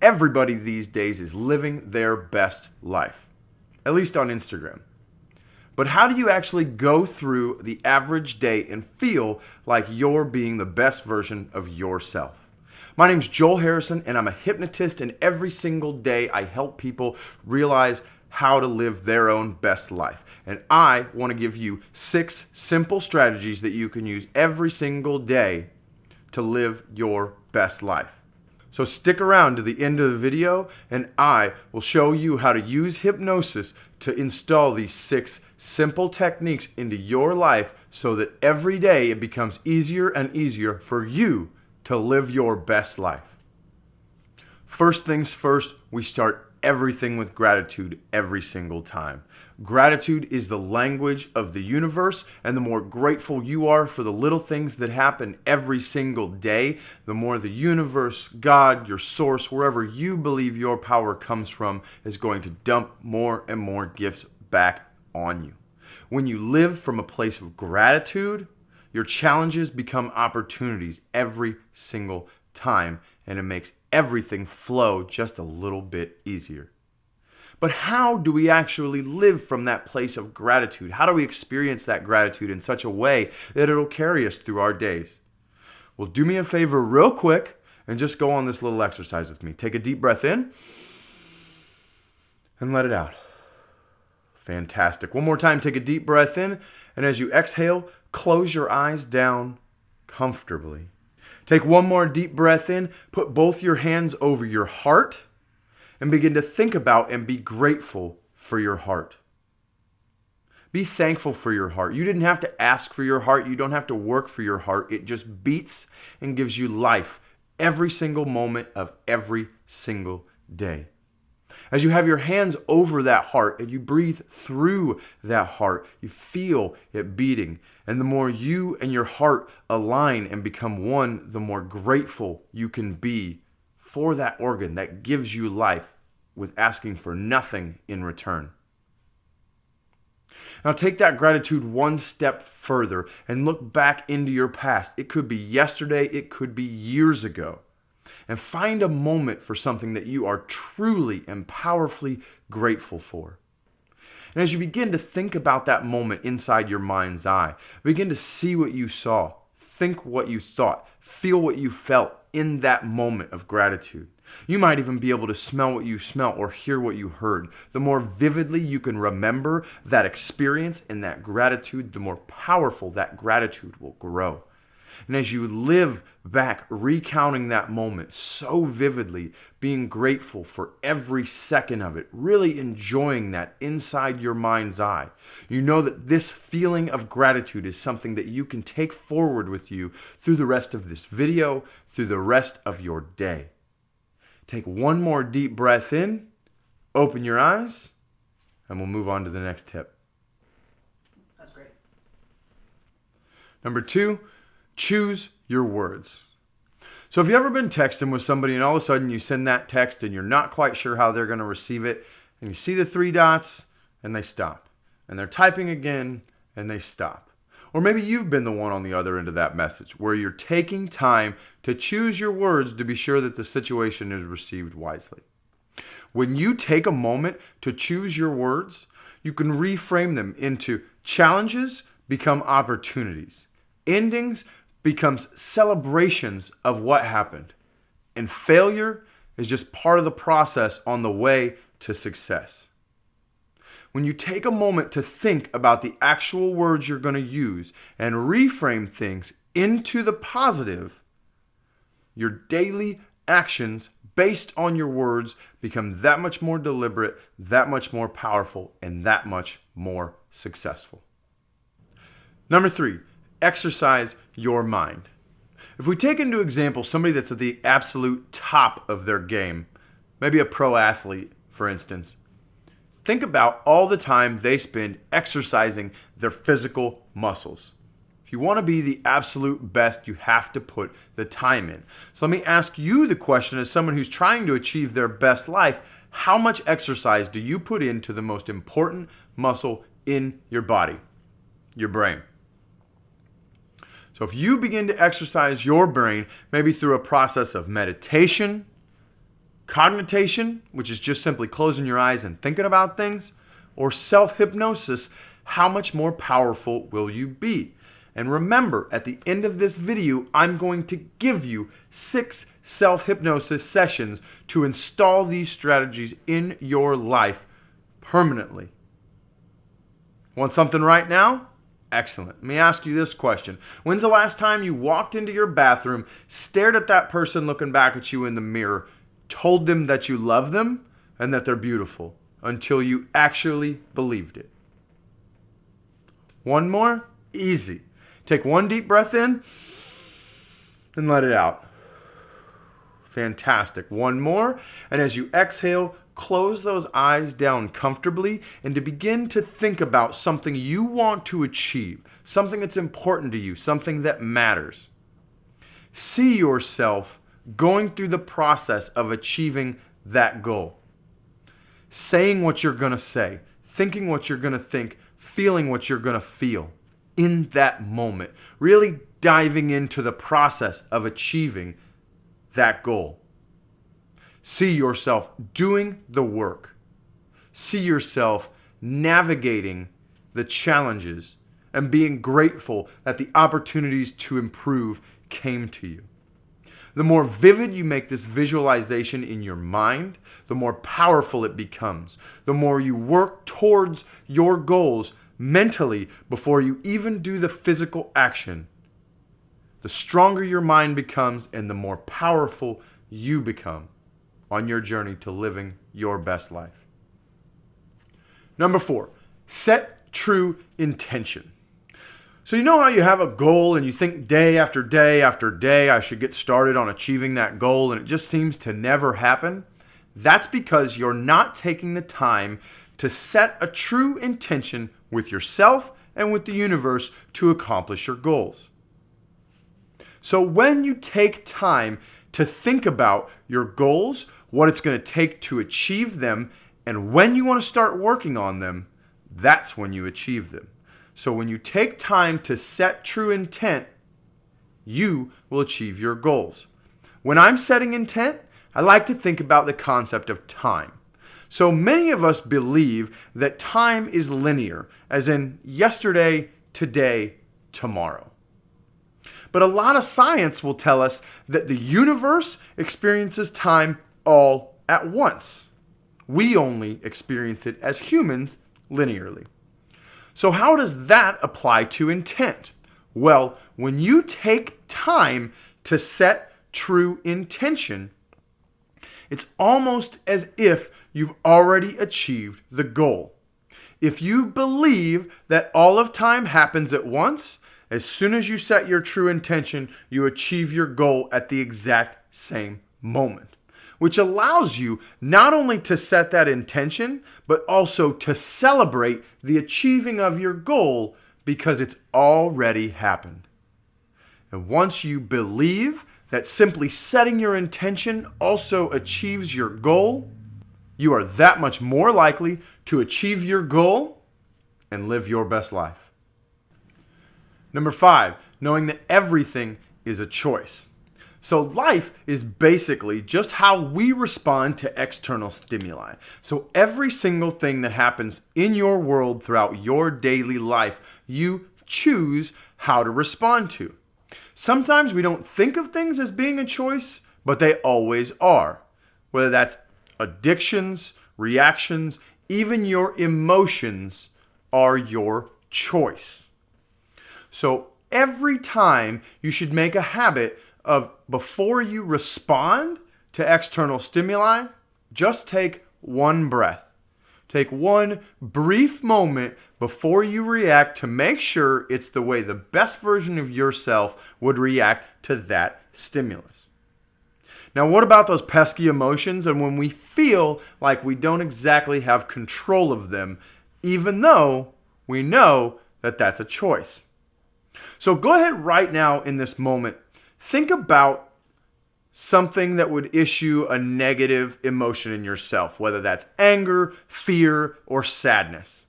everybody these days is living their best life, at least on Instagram. But how do you actually go through the average day and feel like you're being the best version of yourself? My name's Joel Harrison, and I'm a hypnotist, and every single day I help people realize how to live their own best life. And I want to give you 6 simple strategies that you can use every single day to live your best life. So stick around to the end of the video, and I will show you how to use hypnosis to install these 6 simple techniques into your life so that every day it becomes easier and easier for you to live your best life. First things first, we start everything with gratitude every single time. Gratitude is the language of the universe, and the more grateful you are for the little things that happen every single day, the more the universe, God, your source, wherever you believe your power comes from, is going to dump more and more gifts back on you. When you live from a place of gratitude, your challenges become opportunities every single time, and it makes everything flow just a little bit easier. But how do we actually live from that place of gratitude? How do we experience that gratitude in such a way that it'll carry us through our days? Well, do me a favor real quick and just go on this little exercise with me. Take a deep breath in and let it out. Fantastic. One more time, take a deep breath in, and as you exhale, close your eyes down comfortably. Take one more deep breath in, put both your hands over your heart, and begin to think about and be grateful for your heart. Be thankful for your heart. You didn't have to ask for your heart. You don't have to work for your heart. It just beats and gives you life every single moment of every single day. As you have your hands over that heart and you breathe through that heart, you feel it beating. And the more you and your heart align and become one, the more grateful you can be for that organ that gives you life with asking for nothing in return. Now take that gratitude one step further and look back into your past. It could be yesterday, it could be years ago. And find a moment for something that you are truly and powerfully grateful for. And as you begin to think about that moment inside your mind's eye, begin to see what you saw, think what you thought, feel what you felt in that moment of gratitude. You might even be able to smell what you smelt or hear what you heard. The more vividly you can remember that experience and that gratitude, the more powerful that gratitude will grow. And as you live back, recounting that moment so vividly, being grateful for every second of it, really enjoying that inside your mind's eye, you know that this feeling of gratitude is something that you can take forward with you through the rest of this video, through the rest of your day. Take one more deep breath in, open your eyes, and we'll move on to the next tip. That's great. Number 2, choose your words. So have you ever been texting with somebody and all of a sudden you send that text and you're not quite sure how they're going to receive it, and you see the 3 dots and they stop, and they're typing again and they stop? Or maybe you've been the one on the other end of that message where you're taking time to choose your words to be sure that the situation is received wisely. When you take a moment to choose your words, you can reframe them into challenges become opportunities. Endings becomes celebrations of what happened. And failure is just part of the process on the way to success. When you take a moment to think about the actual words you're going to use and reframe things into the positive, your daily actions based on your words become that much more deliberate, that much more powerful, and that much more successful. Number 3, exercise your mind. If we take into example somebody that's at the absolute top of their game, maybe a pro athlete, for instance, think about all the time they spend exercising their physical muscles. If you want to be the absolute best, you have to put the time in. So let me ask you the question, as someone who's trying to achieve their best life, how much exercise do you put into the most important muscle in your body? Your brain. So if you begin to exercise your brain, maybe through a process of meditation, Cognitation, which is just simply closing your eyes and thinking about things, or self-hypnosis, how much more powerful will you be? And remember, at the end of this video, I'm going to give you 6 self-hypnosis sessions to install these strategies in your life permanently. Want something right now? Excellent. Let me ask you this question. When's the last time you walked into your bathroom, stared at that person looking back at you in the mirror, told them that you love them and that they're beautiful until you actually believed it? One more? Easy. Take one deep breath in and let it out. Fantastic. One more. And as you exhale, close those eyes down comfortably and to begin to think about something you want to achieve, something that's important to you, something that matters. See yourself going through the process of achieving that goal. Saying what you're going to say, thinking what you're going to think, feeling what you're going to feel in that moment. Really diving into the process of achieving that goal. See yourself doing the work. See yourself navigating the challenges and being grateful that the opportunities to improve came to you. The more vivid you make this visualization in your mind, the more powerful it becomes. The more you work towards your goals mentally before you even do the physical action, the stronger your mind becomes and the more powerful you become on your journey to living your best life. Number 4, set true intention. So you know how you have a goal and you think day after day after day, I should get started on achieving that goal, and it just seems to never happen? That's because you're not taking the time to set a true intention with yourself and with the universe to accomplish your goals. So when you take time to think about your goals, what it's going to take to achieve them, and when you want to start working on them, that's when you achieve them. So when you take time to set true intent, you will achieve your goals. When I'm setting intent, I like to think about the concept of time. So many of us believe that time is linear, as in yesterday, today, tomorrow. But a lot of science will tell us that the universe experiences time all at once. We only experience it as humans linearly. So how does that apply to intent? Well, when you take time to set true intention, it's almost as if you've already achieved the goal. If you believe that all of time happens at once, as soon as you set your true intention, you achieve your goal at the exact same moment, which allows you not only to set that intention, but also to celebrate the achieving of your goal because it's already happened. And once you believe that simply setting your intention also achieves your goal, you are that much more likely to achieve your goal and live your best life. Number 5, knowing that everything is a choice. So life is basically just how we respond to external stimuli. So every single thing that happens in your world throughout your daily life, you choose how to respond to. Sometimes we don't think of things as being a choice, but they always are. Whether that's addictions, reactions, even your emotions are your choice. So every time you should make a habit of, before you respond to external stimuli, just take one breath. Take one brief moment before you react to make sure it's the way the best version of yourself would react to that stimulus. Now, what about those pesky emotions and when we feel like we don't exactly have control of them, even though we know that that's a choice? So go ahead right now in this moment, think about something that would issue a negative emotion in yourself, whether that's anger, fear, or sadness.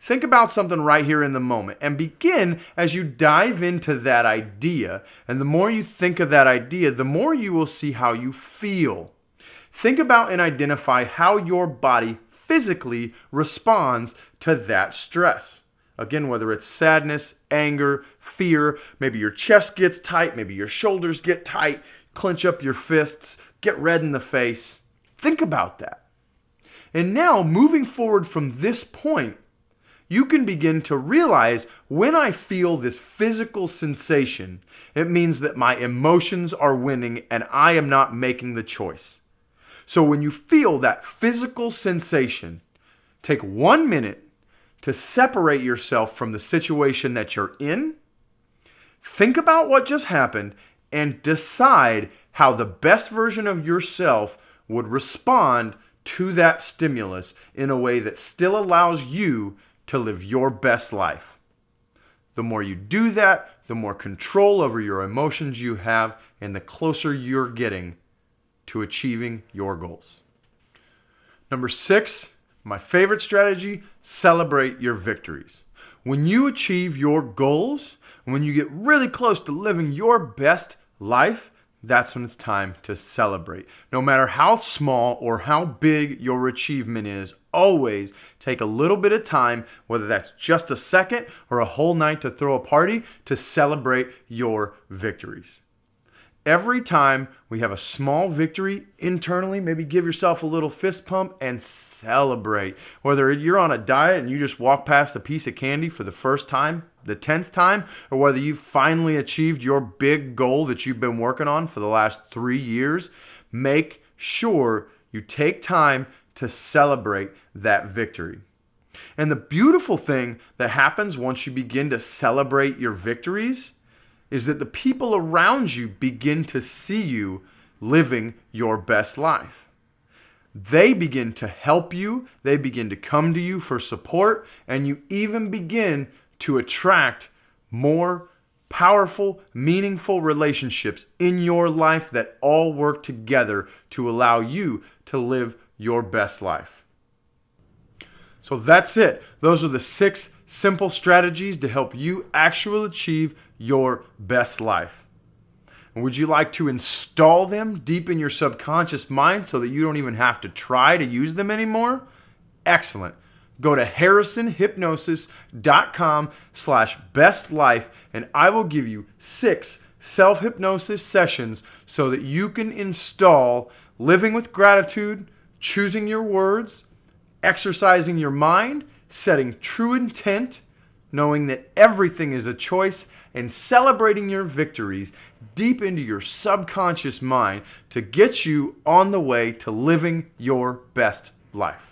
Think about something right here in the moment and begin as you dive into that idea. And the more you think of that idea, the more you will see how you feel. Think about and identify how your body physically responds to that stress. Again, whether it's sadness, anger, fear, maybe your chest gets tight, maybe your shoulders get tight, clench up your fists, get red in the face. Think about that. And now, moving forward from this point, you can begin to realize when I feel this physical sensation, it means that my emotions are winning and I am not making the choice. So when you feel that physical sensation, take 1 minute to separate yourself from the situation that you're in. Think about what just happened and decide how the best version of yourself would respond to that stimulus in a way that still allows you to live your best life. The more you do that, the more control over your emotions you have, and the closer you're getting to achieving your goals. Number 6, my favorite strategy, celebrate your victories. When you achieve your goals, when you get really close to living your best life, that's when it's time to celebrate. No matter how small or how big your achievement is, always take a little bit of time, whether that's just a second or a whole night to throw a party, to celebrate your victories. Every time we have a small victory internally, maybe give yourself a little fist pump and celebrate. Whether you're on a diet and you just walk past a piece of candy for the first time, the 10th time, or whether you finally achieved your big goal that you've been working on for the last 3 years, make sure you take time to celebrate that victory. And the beautiful thing that happens once you begin to celebrate your victories is that the people around you begin to see you living your best life. They begin to help you, they begin to come to you for support, and you even begin to attract more powerful, meaningful relationships in your life that all work together to allow you to live your best life. So that's it. Those are the 6 simple strategies to help you actually achieve your best life. And would you like to install them deep in your subconscious mind so that you don't even have to try to use them anymore? Excellent. Go to harrisonhypnosis.com/bestlife and I will give you 6 self-hypnosis sessions so that you can install living with gratitude, choosing your words, exercising your mind, setting true intent, knowing that everything is a choice, and celebrating your victories deep into your subconscious mind to get you on the way to living your best life.